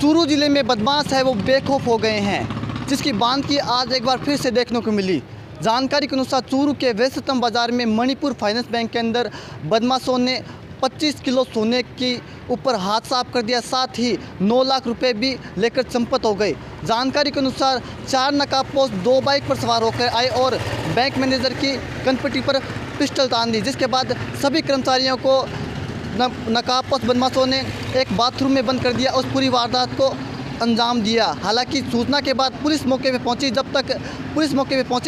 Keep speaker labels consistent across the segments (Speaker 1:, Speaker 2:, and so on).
Speaker 1: चूरू जिले में बदमाश है वो बेखौफ हो गए हैं, जिसकी बांधकी आज एक बार फिर से देखने को मिली। जानकारी के अनुसार चूरू के व्यस्ततम बाजार में मणिपुर फाइनेंस बैंक के अंदर बदमाशों ने 25 किलो सोने के ऊपर हाथ साफ कर दिया, साथ ही 9 लाख रुपए भी लेकर चंपत हो गए। जानकारी के अनुसार 4 नकाबपोश 2 बाइक पर सवार होकर आए और बैंक मैनेजर की कनपट्टी पर पिस्टल तान दी, जिसके बाद सभी कर्मचारियों को नकाबपोश बदमाशों ने एक बाथरूम में बंद कर दिया। उस पूरी वारदात को अंजाम दिया। हालांकि सूचना के बाद पुलिस मौके पे पहुंची,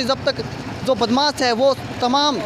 Speaker 1: जब तक जो बदमाश है वो तमाम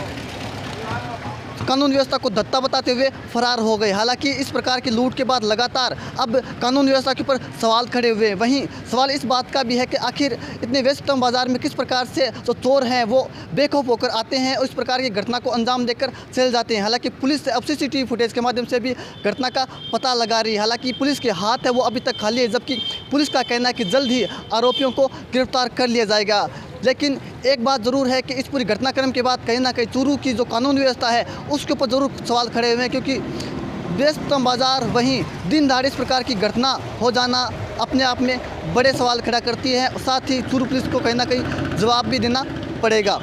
Speaker 1: कानून व्यवस्था को धत्ता बताते हुए फरार हो गए। हालांकि इस प्रकार की लूट के बाद लगातार अब कानून व्यवस्था के ऊपर सवाल खड़े हुए हैं। वहीं सवाल इस बात का भी है कि आखिर इतने व्यस्ततम बाजार में किस प्रकार से जो चोर हैं वो बेखौफ होकर आते हैं और इस प्रकार की घटना को अंजाम देकर चले जाते हैं। हालांकि पुलिस अब CCTV फुटेज के माध्यम से भी घटना का पता लगा रही है। हालांकि पुलिस के हाथ है वो अभी तक खाली है, जबकि पुलिस का कहना है कि जल्द ही आरोपियों को गिरफ्तार कर लिया जाएगा। लेकिन एक बात ज़रूर है कि इस पूरी घटनाक्रम के बाद कहीं ना कहीं चूरू की जो कानून व्यवस्था है उसके ऊपर ज़रूर सवाल खड़े हुए हैं, क्योंकि व्यस्ततम बाज़ार वहीं दिन दहाड़े इस प्रकार की घटना हो जाना अपने आप में बड़े सवाल खड़ा करती है। साथ ही चूरू पुलिस को कहीं ना कहीं जवाब भी देना पड़ेगा।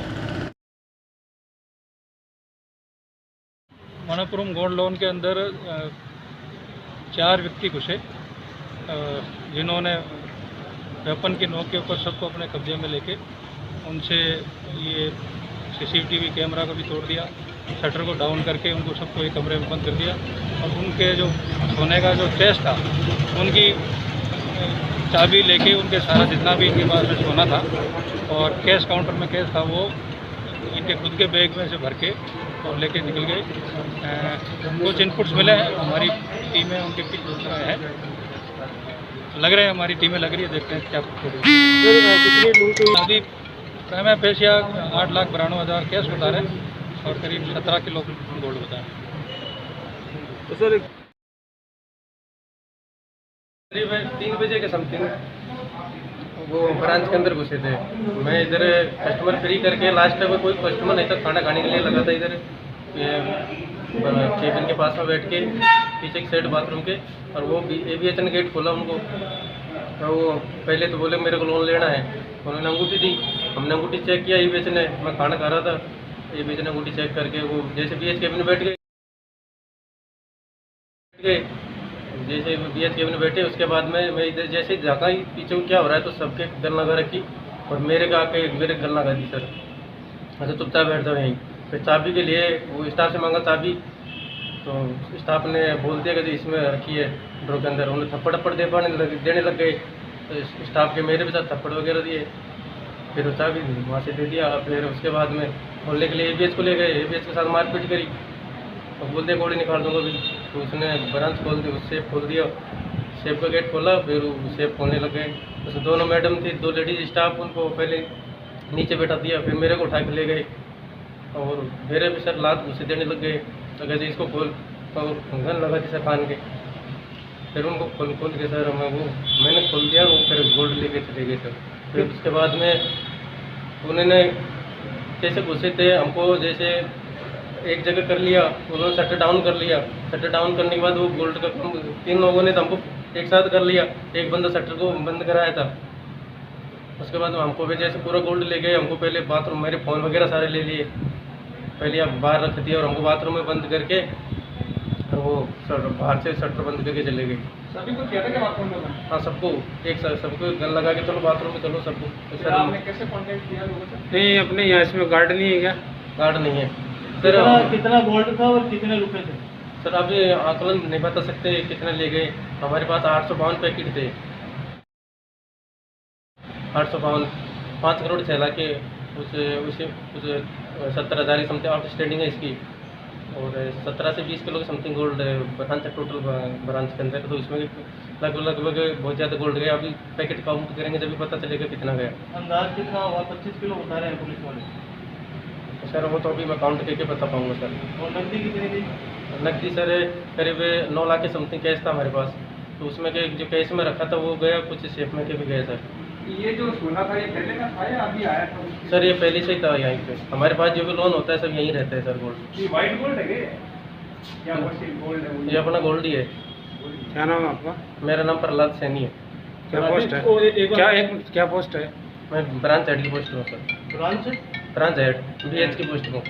Speaker 2: मणिपुरम गोल्ड लोन के अंदर 4 व्यक्ति घुसे, जिन्होंने वेपन की नोक के ऊपर सबको अपने कब्जे में लेके उनसे ये CCTV कैमरा को भी तोड़ दिया, शटर को डाउन करके उनको सबको एक कमरे में बंद कर दिया और उनके जो सोने का जो चेस्ट था उनकी चाबी लेके उनके सारा जितना भी इनके पास में सोना था और कैश काउंटर में कैश था वो इनके खुद के बैग में से भर के और लेके निकल गए। कुछ इनपुट्स मिले हैं, हमारी टीमें उनके पीछे है, लग रहे हैं हमारी टीमें लग रही है, देखते हैं क्या अभी मैं पेशिया 8,92,000 कैश बता रहे हैं और करीब 17 किलो गोल्ड बता रहे हैं।
Speaker 3: तो सर करीब 3 बजे के समथिंग वो ब्रांच के अंदर घुसे थे। मैं इधर कस्टमर फ्री करके लास्ट में कोई कस्टमर नहीं था, खाना खाने के लिए लगा था इधर केबिन के पास में बैठ के पीछे की साइड बाथरूम के, और वो ABHN गेट खोला उनको। तो वो पहले तो बोले मेरे को लोन लेना है, उन्होंने अंगूठी दी, हमने अंगूठी चेक किया, ABHN ने, मैं खाना खा रहा था, ABHN ने अंगूठी चेक करके वो जैसे BH केबिन में बैठ गए, जैसे BH केबिन में बैठे उसके बाद में मैं इधर जैसे झाँका ही पीछे को क्या हो रहा है तो सबके गल लगा रखी और मेरे का आके मेरे गल लगा दी सर। अच्छा चुपचाप बैठ जाओ यहीं। फिर चाबी के लिए वो स्टाफ से मांगा चाबी, तो स्टाफ ने बोल दिया कि इसमें रखी है ड्रॉ के अंदर। उन्हें थप्पड़ देने लग गए, तो स्टाफ के मेरे भी साथ थप्पड़ वगैरह दिए। फिर वो चाबी वहाँ से दे दिया। फिर उसके बाद में खोलने के लिए ABH को ले गए, ABH के साथ मारपीट करी और बोलते गोली निकाल दूँगा भी। तो उसने ब्रांच खोल दी, सेफ खोल दिया, सेफ का गेट खोला, फिर सेफ खोलने लग गए। उसमें दोनों मैडम थी, 2 लेडीज स्टाफ, उनको पहले नीचे बैठा दिया, फिर मेरे को उठा के ले गए और मेरे भी सर लात घुसे देने लग गए। तो कहते इसको खोल, तो गन लगा दी सर कान के। फिर उनको खोल के सर मैंने खोल दिया, वो फिर गोल्ड लेके चले गए सर। फिर उसके बाद में उन्होंने जैसे घुसे थे हमको जैसे एक जगह कर लिया, उन्होंने शटर डाउन कर लिया। शटर डाउन करने के बाद वो गोल्ड का 3 लोगों ने तो हमको एक साथ कर लिया, एक बंदा शटर को बंद कराया था। उसके बाद हमको भी जैसे पूरा गोल्ड ले गए, हमको पहले बाथरूम मेरे फ़ोन वगैरह सारे ले लिए, पहले आप बाहर रख दिया और हमको बाथरूम में बंद करके और वो सर बाहर से शटर बंद करके चले गए।
Speaker 2: सभी को किया था क्या बाथरूम में?
Speaker 3: हाँ सबको एक साथ, सबको गन लगा के चलो बाथरूम में चलो सबको।
Speaker 2: तो सर आपने कैसे कॉन्टेक्ट किया लोगों से?
Speaker 3: नहीं अपने यहाँ इसमें गार्ड नहीं है क्या? गार्ड नहीं है सर।
Speaker 4: कितना गोल्ड था और कितने रुपए थे?
Speaker 3: सर अभी आकलन नहीं बता सकते कितने ले गए। हमारे पास 852 पैकेट थे, 852, 5 करोड़ 6 लाख के उसे 70,000 समथिंग आउटस्टैंडिंग है इसकी, और 17 से 20 किलो के समथिंग गोल्ड ब्रांच है टोटल ब्रांच के अंदर। तो इसमें लगभग बहुत ज़्यादा गोल्ड गया। अभी पैकेट काउंट करेंगे जब भी पता चलेगा कितना गया।
Speaker 4: अंदाज कितना होगा? 25 किलो बता रहे हैं पुलिस वाले
Speaker 3: सर। वो तो अभी मैं काउंट करके बता पाऊँगा सर।
Speaker 4: और नकदी कितनी थी?
Speaker 3: नकदी सर करीब 9 लाख के समथिंग कैश था हमारे पास। तो उसमें के जो कैश में रखा था वो गया, कुछ सेफ में के भी गया सर।
Speaker 2: ये जो सोना था ये पहले का था या अभी आया था?
Speaker 3: सर ये पहले से ही था यहीं पे। हमारे पास जो भी लोन होता है सब यहीं रहता है सर गोल्ड।
Speaker 2: ये वाइट गोल्ड है क्या? गोल्ड है?
Speaker 3: ये अपना गोल्ड ही है।
Speaker 5: क्या नाम है आपका?
Speaker 3: मेरा नाम प्रहलाद सैनी है।
Speaker 5: क्या पोस्ट है? क्या पोस्ट है?
Speaker 3: मैं ब्रांच हेड की पोस्ट हूँ सर। ब्रांच हेड BH की पोस्ट हूँ।